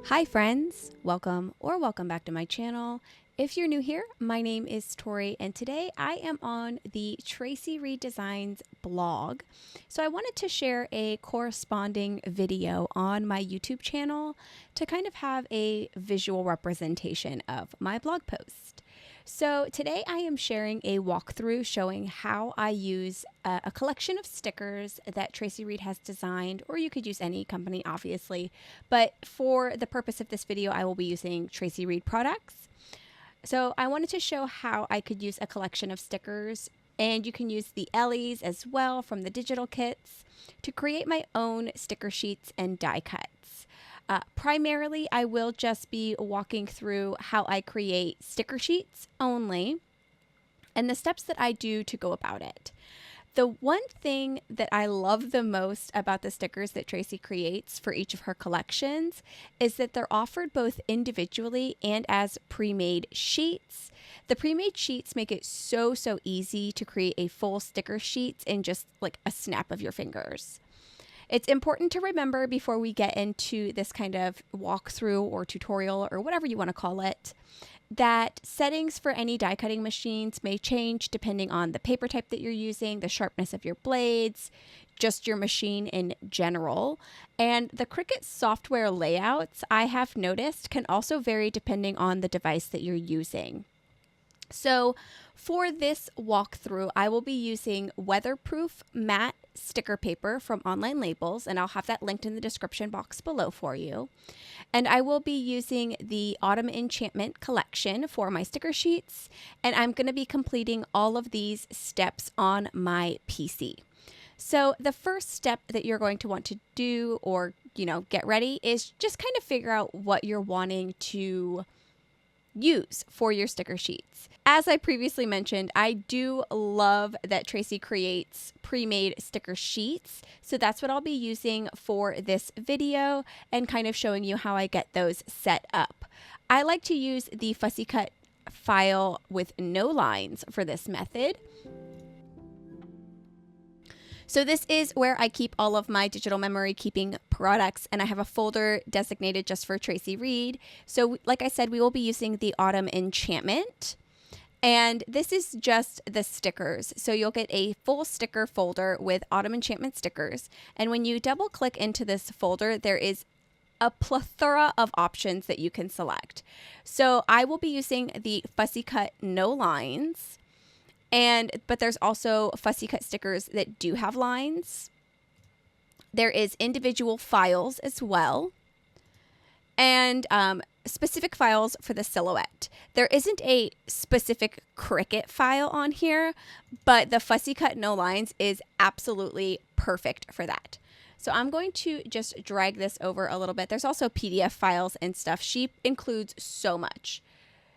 Hi friends, welcome back to my channel. If you're new here, my name is Torey and today I am on the Traci Reed Designs blog. So I wanted to share a corresponding video on my YouTube channel to kind of have a visual representation of my blog post. So today I am sharing a walkthrough showing how I use a collection of stickers that Traci Reed has designed, or you could use any company obviously, but for the purpose of this video I will be using Traci Reed products. So I wanted to show how I could use a collection of stickers, and you can use the Ellies as well from the digital kits to create my own sticker sheets and die cuts. Primarily, I will just be walking through how I create sticker sheets only and the steps that I do to go about it. The one thing that I love the most about the stickers that Traci creates for each of her collections is that they're offered both individually and as pre-made sheets. The pre-made sheets make it so easy to create a full sticker sheet in just like a snap of your fingers. It's important to remember before we get into this kind of walkthrough or tutorial or whatever you want to call it, that settings for any die cutting machines may change depending on the paper type that you're using, the sharpness of your blades, just your machine in general. And the Cricut software layouts, I have noticed, can also vary depending on the device that you're using. So for this walkthrough, I will be using weatherproof matte sticker paper from Online Labels, and I'll have that linked in the description box below for you. And I will be using the Autumn Enchantment collection for my sticker sheets, and I'm going to be completing all of these steps on my PC. So the first step that you're going to want to do or, get ready is just kind of figure out what you're wanting to use for your sticker sheets. As I previously mentioned, I do love that Traci creates pre-made sticker sheets. So that's what I'll be using for this video and kind of showing you how I get those set up. I like to use the fussy cut file with no lines for this method. So this is where I keep all of my digital memory keeping products, and I have a folder designated just for Traci Reed. So like I said, we will be using the Autumn Enchantment, and this is just the stickers. So you'll get a full sticker folder with Autumn Enchantment stickers, and when you double click into this folder, there is a plethora of options that you can select. So I will be using the fussy cut no lines. But there's also fussy cut stickers that do have lines. There is individual files as well, and specific files for the silhouette. There isn't a specific Cricut file on here, but the fussy cut no lines is absolutely perfect for that. So I'm going to just drag this over a little bit. There's also PDF files and stuff. She includes so much.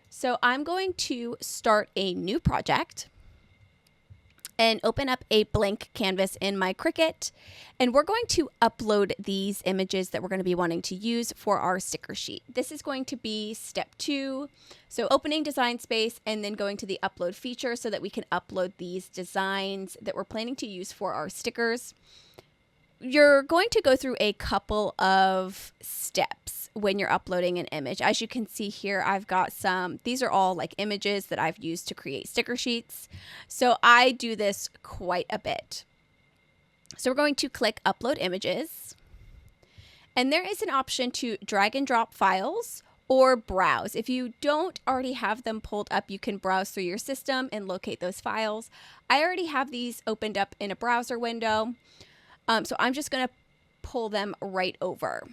So I'm going to start a new project and open up a blank canvas in my Cricut. And we're going to upload these images that we're going to be wanting to use for our sticker sheet. This is going to be step 2. So opening design space and then going to the upload feature so that we can upload these designs that we're planning to use for our stickers. You're going to go through a couple of steps when you're uploading an image. As you can see here, I've got these are all like images that I've used to create sticker sheets. So I do this quite a bit. So we're going to click Upload Images. And there is an option to drag and drop files or browse. If you don't already have them pulled up, you can browse through your system and locate those files. I already have these opened up in a browser window. So I'm just going to pull them right over.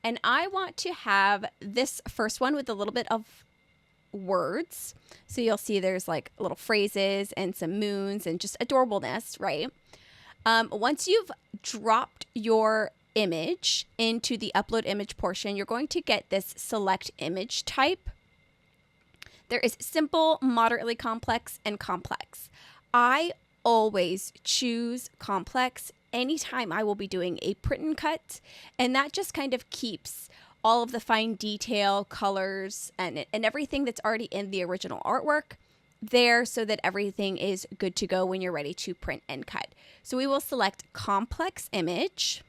And I want to have this first one with a little bit of words. So you'll see there's like little phrases and some moons and just adorableness, right? Once you've dropped your image into the upload image portion, you're going to get this select image type. There is simple, moderately complex, and complex. I always choose complex anytime I will be doing a print and cut, and that just kind of keeps all of the fine detail, colors, and everything that's already in the original artwork there so that everything is good to go when you're ready to print and cut. So we will select complex image,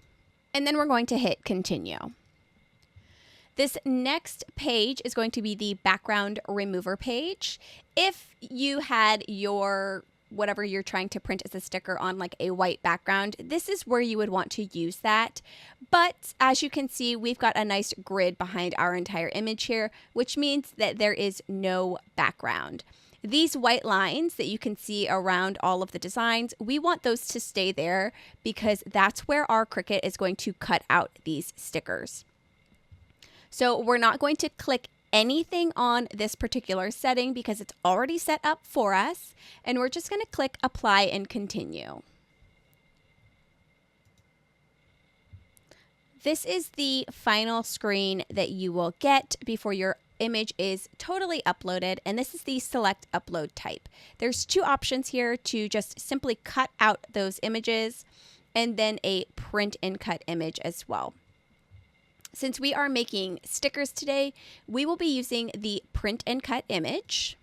And then we're going to hit continue. This next page is going to be the background remover page. If you had your whatever you're trying to print as a sticker on like a white background, this is where you would want to use that. But as you can see, we've got a nice grid behind our entire image here, which means that there is no background. These white lines that you can see around all of the designs, we want those to stay there because that's where our Cricut is going to cut out these stickers. So we're not going to click anything on this particular setting because it's already set up for us, and we're just going to click apply and continue. This is the final screen that you will get before your image is totally uploaded, and this is the select upload type. There's two options here to just simply cut out those images and then a print and cut image as well. Since we are making stickers today, we will be using the print and cut image.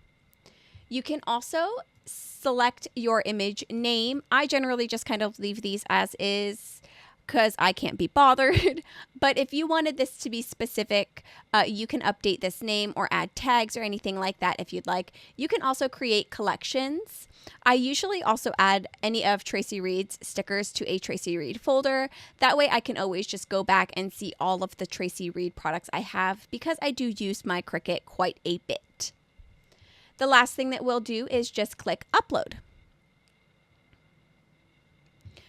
You can also select your image name. I generally just kind of leave these as is because I can't be bothered. But if you wanted this to be specific, you can update this name or add tags or anything like that if you'd like. You can also create collections. I usually also add any of Traci Reed's stickers to a Traci Reed folder. That way I can always just go back and see all of the Traci Reed products I have because I do use my Cricut quite a bit. The last thing that we'll do is just click upload.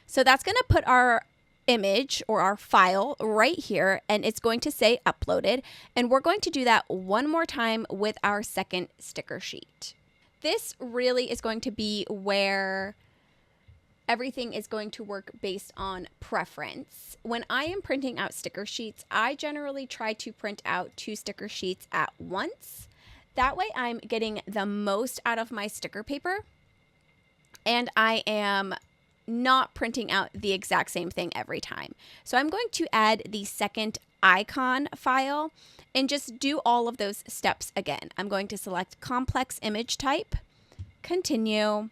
So that's going to put our image or our file right here, and it's going to say uploaded, and we're going to do that one more time with our second sticker sheet. This really is going to be where everything is going to work based on preference. When I am printing out sticker sheets, I generally try to print out 2 sticker sheets at once. That way I'm getting the most out of my sticker paper, and I am not printing out the exact same thing every time. So I'm going to add the second icon file and just do all of those steps again. I'm going to select complex image type, continue.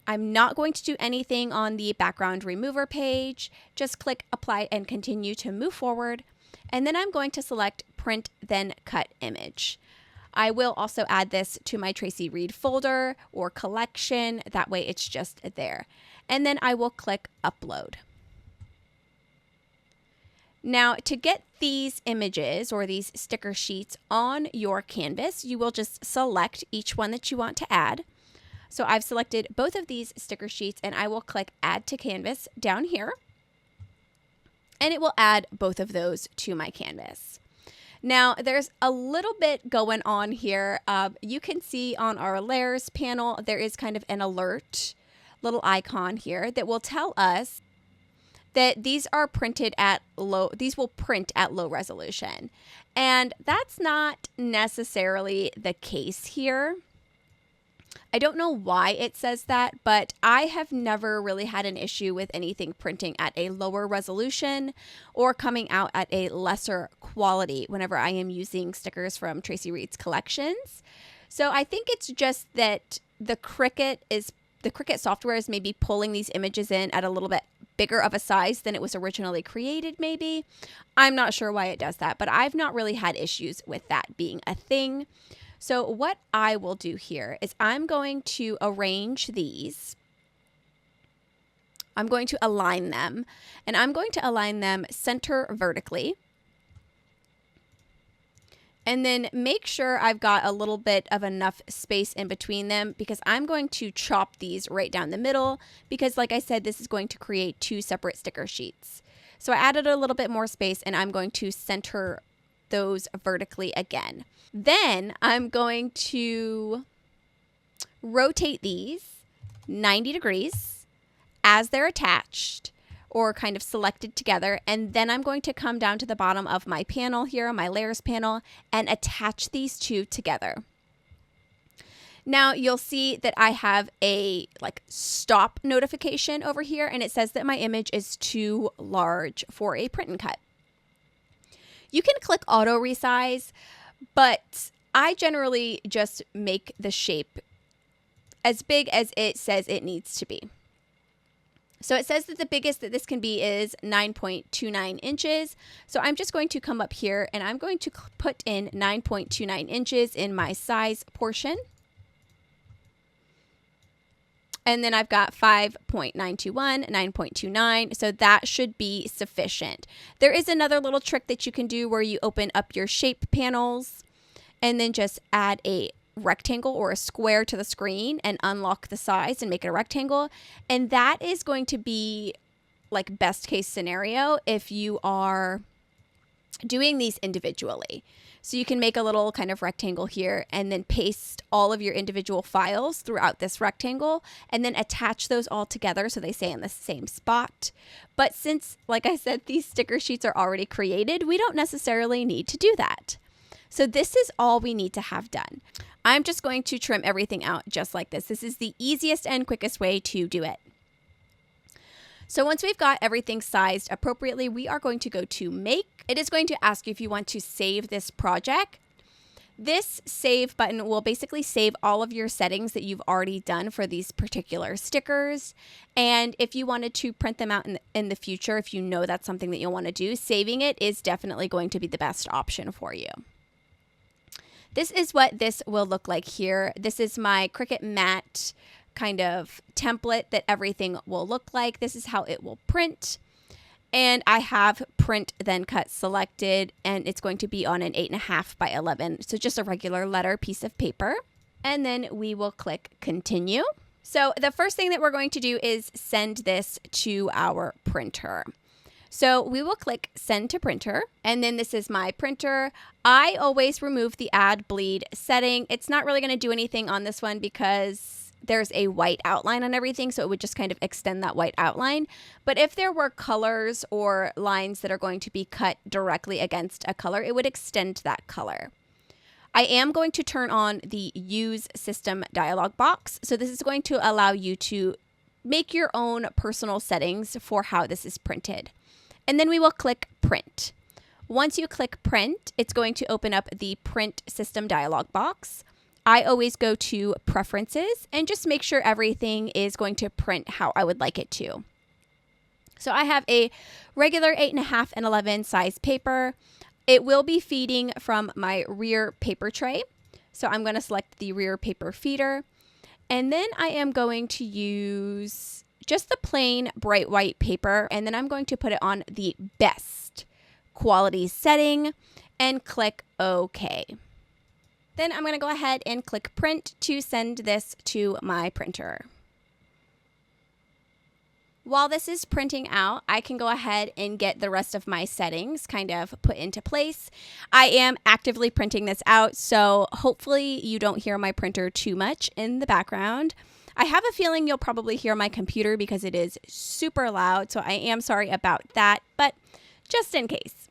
I'm not going to do anything on the background remover page. Just click apply and continue to move forward. And then I'm going to select print then cut image. I will also add this to my Traci Reed folder or collection. That way it's just there. And then I will click upload. Now, to get these images or these sticker sheets on your canvas, you will just select each one that you want to add. So I've selected both of these sticker sheets, and I will click add to canvas down here. And it will add both of those to my canvas. Now, there's a little bit going on here. You can see on our layers panel, there is kind of an alert little icon here that will tell us that these are printed at these will print at low resolution. And that's not necessarily the case here. I don't know why it says that, but I have never really had an issue with anything printing at a lower resolution or coming out at a lesser quality whenever I am using stickers from Traci Reed's collections. So I think it's just that the Cricut software is maybe pulling these images in at a little bit bigger of a size than it was originally created, maybe. I'm not sure why it does that, but I've not really had issues with that being a thing. So what I will do here is I'm going to arrange these. I'm going to align them, and I'm going to align them center vertically. And then make sure I've got a little bit of enough space in between them because I'm going to chop these right down the middle because, like I said, this is going to create 2 separate sticker sheets. So I added a little bit more space, and I'm going to center those vertically again. Then I'm going to rotate these 90 degrees as they're attached or kind of selected together. And then I'm going to come down to the bottom of my panel here, my layers panel, and attach these 2 together. Now you'll see that I have a stop notification over here, and it says that my image is too large for a print and cut. You can click auto resize, but I generally just make the shape as big as it says it needs to be. So it says that the biggest that this can be is 9.29 inches. So I'm just going to come up here and I'm going to put in 9.29 inches in my size portion. And then I've got 5.921, 9.29, so that should be sufficient. There is another little trick that you can do where you open up your shape panels and then just add a rectangle or a square to the screen and unlock the size and make it a rectangle. And that is going to be like best case scenario if you are doing these individually. So you can make a little kind of rectangle here and then paste all of your individual files throughout this rectangle and then attach those all together so they stay in the same spot. But since, like I said, these sticker sheets are already created, we don't necessarily need to do that. So this is all we need to have done. I'm just going to trim everything out just like this. This is the easiest and quickest way to do it. So once we've got everything sized appropriately, we are going to go to Make. It is going to ask you if you want to save this project. This save button will basically save all of your settings that you've already done for these particular stickers. And if you wanted to print them out in the future, if you know that's something that you'll want to do, saving it is definitely going to be the best option for you. This is what this will look like here. This is my Cricut matte kind of template that everything will look like. This is how it will print. And I have print then cut selected, and it's going to be on an 8.5 by 11. So just a regular letter piece of paper. And then we will click continue. So the first thing that we're going to do is send this to our printer. So we will click send to printer, and then this is my printer. I always remove the add bleed setting. It's not really going to do anything on this one because there's a white outline on everything, so it would just kind of extend that white outline. But if there were colors or lines that are going to be cut directly against a color, it would extend that color. I am going to turn on the Use System dialog box. So this is going to allow you to make your own personal settings for how this is printed. And then we will click Print. Once you click Print, it's going to open up the Print System dialog box. I always go to Preferences and just make sure everything is going to print how I would like it to. So I have a regular 8.5 and 11 size paper. It will be feeding from my rear paper tray. So I'm going to select the rear paper feeder. And then I am going to use just the plain bright white paper. And then I'm going to put it on the best quality setting and click OK. Then I'm going to go ahead and click print to send this to my printer. While this is printing out, I can go ahead and get the rest of my settings kind of put into place. I am actively printing this out, so hopefully you don't hear my printer too much in the background. I have a feeling you'll probably hear my computer because it is super loud, so I am sorry about that, but just in case.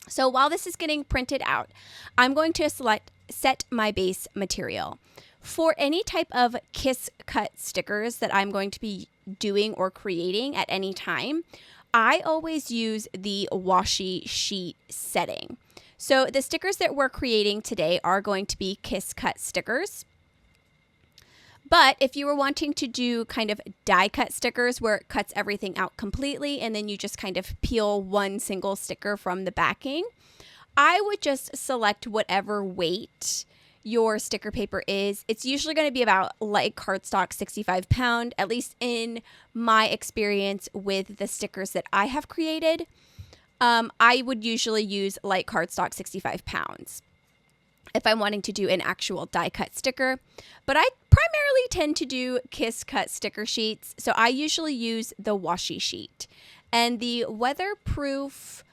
So while this is getting printed out, I'm going to set my base material. For any type of kiss cut stickers that I'm going to be doing or creating at any time, I always use the washi sheet setting. So the stickers that we're creating today are going to be kiss cut stickers. But if you were wanting to do kind of die cut stickers where it cuts everything out completely and then you just kind of peel one single sticker from the backing, I would just select whatever weight your sticker paper is. It's usually going to be about light cardstock 65 pound, at least in my experience with the stickers that I have created. I would usually use light cardstock 65 pounds. If I'm wanting to do an actual die cut sticker, but I primarily tend to do kiss cut sticker sheets. So I usually use the washi sheet, and the weatherproof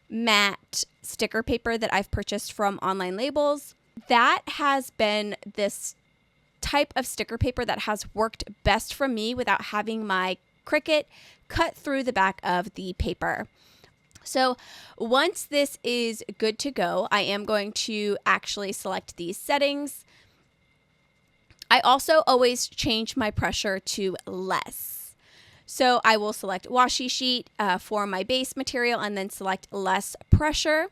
matte sticker paper that I've purchased from Online Labels, that has been this type of sticker paper that has worked best for me without having my Cricut cut through the back of the paper. So once this is good to go, I am going to actually select these settings. I also always change my pressure to less. So I will select washi sheet for my base material and then select less pressure.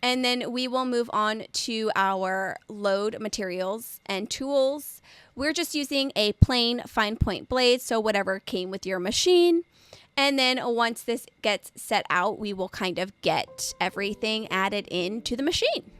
And then we will move on to our load materials and tools. We're just using a plain fine point blade, so whatever came with your machine. And then once this gets set out, we will kind of get everything added into the machine.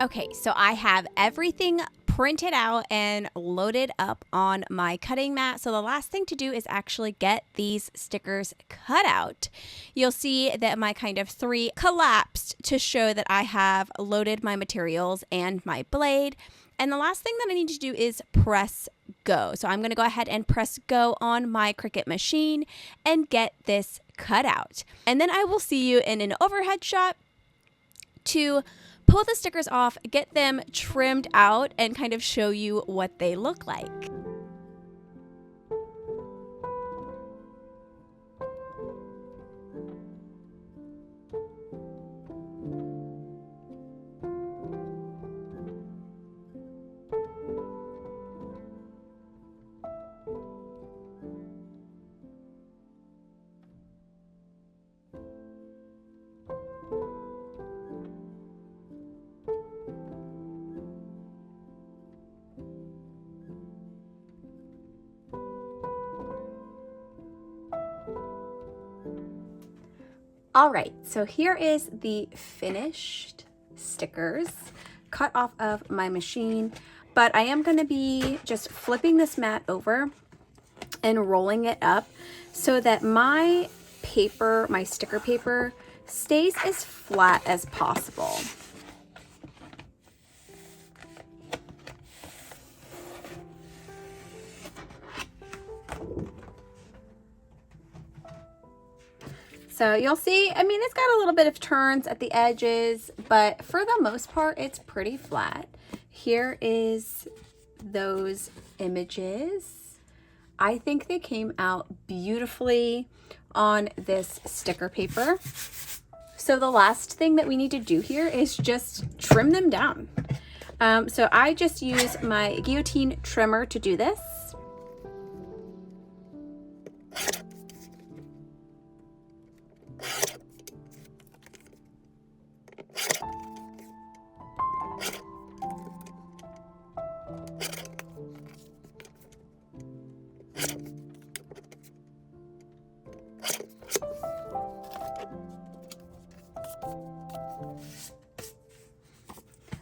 Okay, so I have everything printed out and loaded up on my cutting mat. So the last thing to do is actually get these stickers cut out. You'll see that my kind of three collapsed to show that I have loaded my materials and my blade. And the last thing that I need to do is press go. So I'm going to go ahead and press go on my Cricut machine and get this cut out. And then I will see you in an overhead shot to pull the stickers off, get them trimmed out, and kind of show you what they look like. All right, so here is the finished stickers cut off of my machine, but I am going to be just flipping this mat over and rolling it up so that my paper, my sticker paper, stays as flat as possible. So you'll see, I mean, it's got a little bit of turns at the edges, but for the most part, it's pretty flat. Here is those images. I think they came out beautifully on this sticker paper. So the last thing that we need to do here is just trim them down. So I just use my guillotine trimmer to do this.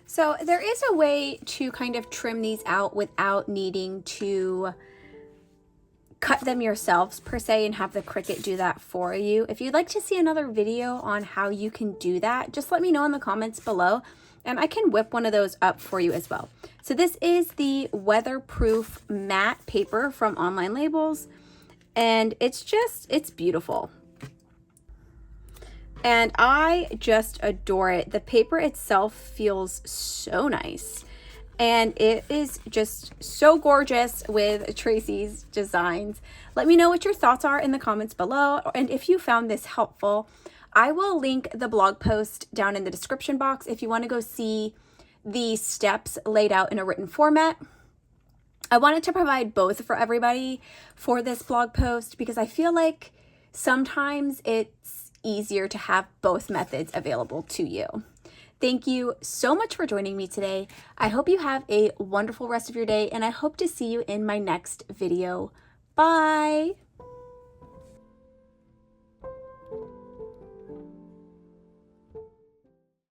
So there is a way to kind of trim these out without needing to cut them yourselves per se and have the Cricut do that for you. If you'd like to see another video on how you can do that, just let me know in the comments below and I can whip one of those up for you as well. So this is the weatherproof matte paper from Online Labels, and it's beautiful. And I just adore it. The paper itself feels so nice. And it is just so gorgeous with Traci's designs. Let me know what your thoughts are in the comments below. And if you found this helpful, I will link the blog post down in the description box if you want to go see the steps laid out in a written format. I wanted to provide both for everybody for this blog post because I feel like sometimes it's easier to have both methods available to you. Thank you so much for joining me today. I hope you have a wonderful rest of your day, and I hope to see you in my next video. Bye!